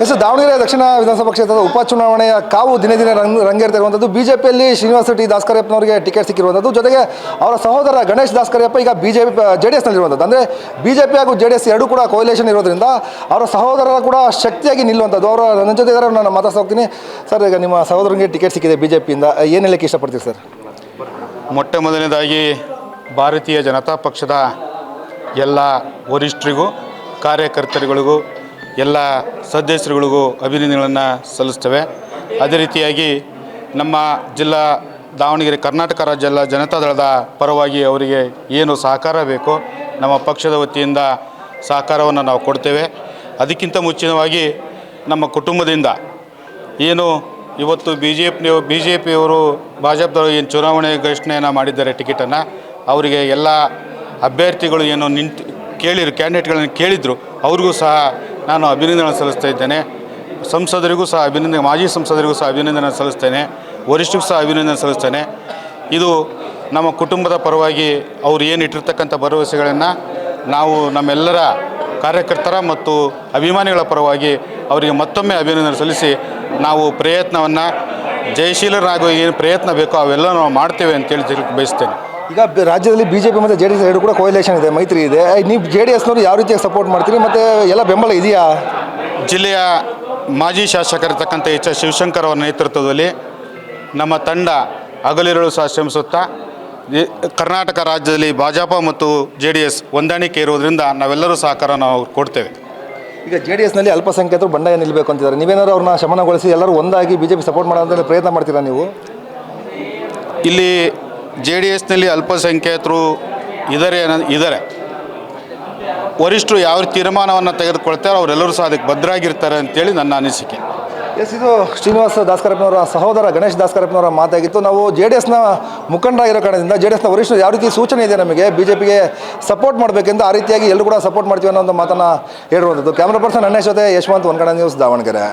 S Davanagere ದಕ್ಷಿಣ ವಿಧಾನಸಭಾ ಕ್ಷೇತ್ರದ ಉಪಚುನಾವಣೆಯ ಕಾವು ದಿನೇ ದಿನೇ ರಂಗೇರ್ತಿರುವಂಥದ್ದು. ಬಿಜೆಪಿಯಲ್ಲಿ ಶ್ರೀನಿವಾಸ ಟಿ ದಾಸ್ಕರಿಯಪ್ಪನವರಿಗೆ ಟಿಕೆಟ್ ಸಿಕ್ಕಿರುವಂಥದ್ದು. ಜೊತೆಗೆ ಅವರ ಸಹೋದರ ಗಣೇಶ್ ದಾಸ್ಕರಿಯಪ್ಪ ಈಗ JDSನಲ್ಲಿರುವಂಥದ್ದು. ಅಂದರೆ BJP ಹಾಗೂ JDS ಎರಡೂ ಕೂಡ ಕೋಲಿಷನ್ ಇರೋದ್ರಿಂದ ಅವರ ಸಹೋದರ ಕೂಡ ಶಕ್ತಿಯಾಗಿ ನಿಲ್ಲುವಂಥದ್ದು. ಅವರು ನನ್ನ ಜೊತೆ ಇದ್ದಾರೆ, ನಾನು ಮಾತಾಡ್ತಾ ಹೋಗ್ತೀನಿ. ಸರ್, ಈಗ ನಿಮ್ಮ ಸಹೋದರನಿಗೆ ಟಿಕೆಟ್ ಸಿಕ್ಕಿದೆ BJPಯಿಂದ, ಏನು ಹೇಳಕ್ಕೆ ಇಷ್ಟಪಡ್ತೀರಿ ಸರ್? ಮೊಟ್ಟ ಮೊದಲನೇದಾಗಿ ಭಾರತೀಯ ಜನತಾ ಪಕ್ಷದ ಎಲ್ಲ ವರಿಷ್ಠರಿಗೂ ಕಾರ್ಯಕರ್ತರುಗಳಿಗೂ ಎಲ್ಲ ಸದಸ್ಯರುಗಳಿಗೂ ಅಭಿನಂದನೆಗಳನ್ನು ಸಲ್ಲಿಸ್ತೇವೆ. ಅದೇ ರೀತಿಯಾಗಿ ನಮ್ಮ ಜಿಲ್ಲಾ ದಾವಣಗೆರೆ ಕರ್ನಾಟಕ ರಾಜ್ಯ ಜನತಾದಳದ ಪರವಾಗಿ ಅವರಿಗೆ ಏನು ಸಹಕಾರ ಬೇಕೋ ನಮ್ಮ ಪಕ್ಷದ ವತಿಯಿಂದ ಸಹಕಾರವನ್ನು ನಾವು ಕೊಡ್ತೇವೆ. ಅದಕ್ಕಿಂತ ಮುಂಚಿತವಾಗಿ ನಮ್ಮ ಕುಟುಂಬದಿಂದ ಏನು ಇವತ್ತು BJPಯವರು ಭಾಜಪದವರು ಏನು ಚುನಾವಣೆ ಘೋಷಣೆಯನ್ನು ಮಾಡಿದ್ದಾರೆ ಟಿಕೆಟನ್ನು, ಅವರಿಗೆ ಎಲ್ಲ ಅಭ್ಯರ್ಥಿಗಳು ಏನು ಕ್ಯಾಂಡಿಡೇಟ್ಗಳನ್ನು ಕೇಳಿದರು, ಅವ್ರಿಗೂ ಸಹ ನಾನು ಅಭಿನಂದನೆ ಸಲ್ಲಿಸ್ತಾ ಇದ್ದೇನೆ. ಸಂಸದರಿಗೂ ಸಹ ಮಾಜಿ ಸಂಸದರಿಗೂ ಸಹ ಅಭಿನಂದನೆ ಸಲ್ಲಿಸ್ತೇನೆ, ವರಿಷ್ಠರಿಗೂ ಸಹ ಅಭಿನಂದನೆ ಸಲ್ಲಿಸ್ತೇನೆ. ಇದು ನಮ್ಮ ಕುಟುಂಬದ ಪರವಾಗಿ ಅವರು ಏನು ಇಟ್ಟಿರ್ತಕ್ಕಂಥ ಭರವಸೆಗಳನ್ನು ನಾವು ನಮ್ಮೆಲ್ಲರ ಕಾರ್ಯಕರ್ತರ ಮತ್ತು ಅಭಿಮಾನಿಗಳ ಪರವಾಗಿ ಅವರಿಗೆ ಮತ್ತೊಮ್ಮೆ ಅಭಿನಂದನೆ ಸಲ್ಲಿಸಿ ನಾವು ಪ್ರಯತ್ನವನ್ನು ಜಯಶೀಲರಾಗೋ ಏನು ಪ್ರಯತ್ನ ಬೇಕೋ ಅವೆಲ್ಲ ನಾವು ಮಾಡ್ತೇವೆ ಅಂತೇಳಿ ಬಯಸ್ತೇನೆ. ಈಗ ರಾಜ್ಯದಲ್ಲಿ BJP ಮತ್ತು JDS ಎರಡು ಕೂಡ ಕೋಲಿಷನ್ ಇದೆ, ಮೈತ್ರಿ ಇದೆ. ನೀವು JDSನವರು ಯಾವ ರೀತಿಯಾಗಿ ಸಪೋರ್ಟ್ ಮಾಡ್ತೀರಿ ಮತ್ತು ಎಲ್ಲ ಬೆಂಬಲ ಇದೆಯಾ? ಜಿಲ್ಲೆಯ ಮಾಜಿ ಶಾಸಕರಿರ್ತಕ್ಕಂಥ HR ಶಿವಶಂಕರ್ ಅವರ ನೇತೃತ್ವದಲ್ಲಿ ನಮ್ಮ ತಂಡ ಹಗಲಿರುಳು ಸಹ ಶ್ರಮಿಸುತ್ತಾ ಕರ್ನಾಟಕ ರಾಜ್ಯದಲ್ಲಿ ಭಾಜಪ ಮತ್ತು JDS ಹೊಂದಾಣಿಕೆ ಇರುವುದರಿಂದ ನಾವೆಲ್ಲರೂ ಸಹಕಾರ ನಾವು ಕೊಡ್ತೇವೆ. ಈಗ JDSನಲ್ಲಿ ಅಲ್ಪಸಂಖ್ಯಾತರು ಬಂಡಾಯ ನಿಲ್ಲಬೇಕು ಅಂತಿದ್ದಾರೆ. ನೀವೇನಾದ್ರು ಅವ್ರನ್ನ ಶಮನಗೊಳಿಸಿ ಎಲ್ಲರೂ ಒಂದಾಗಿ BJP ಸಪೋರ್ಟ್ ಮಾಡೋಂಥ ಪ್ರಯತ್ನ ಮಾಡ್ತೀರಾ ನೀವು? ಇಲ್ಲಿ JDSನಲ್ಲಿ ಅಲ್ಪಸಂಖ್ಯಾತರು ಇದ್ದಾರೆ. ವರಿಷ್ಠರು ಯಾವ ತೀರ್ಮಾನವನ್ನು ತೆಗೆದುಕೊಳ್ತಾರೆ ಅವರೆಲ್ಲರೂ ಸಹ ಅದಕ್ಕೆ ಭದ್ರಾಗಿರ್ತಾರೆ ಅಂತೇಳಿ ನನ್ನ ಅನಿಸಿಕೆ. ಎಸ್, ಇದು ಶ್ರೀನಿವಾಸ ದಾಸ್ಕರಿಯಪ್ಪನವರ ಸಹೋದರ ಗಣೇಶ್ ದಾಸ್ಕರಿಯಪ್ಪನವರ ಮಾತಾಗಿತ್ತು. ನಾವು JDSನ ಮುಖಂಡರಾಗಿರೋ ಕಾರಣದಿಂದ JDSನ ವರಿಷ್ಠರು ಯಾವ ರೀತಿ ಸೂಚನೆ ಇದೆ ನಮಗೆ BJPಗೆ ಸಪೋರ್ಟ್ ಮಾಡಬೇಕೆಂದು, ಆ ರೀತಿಯಾಗಿ ಎಲ್ಲರೂ ಕೂಡ ಸಪೋರ್ಟ್ ಮಾಡ್ತೀವಿ ಅನ್ನೋ ಒಂದು ಮಾತನ್ನು ಹೇಳಿರುವಂಥದ್ದು. ಕ್ಯಾಮ್ರಾ ಪರ್ಸನ್ ಅನ್ವೇಷ್ ಜೊತೆ ಯಶವಂತ್, ಒನ್ ಕನ್ನಡ ನ್ಯೂಸ್, ದಾವಣಗೆರೆ.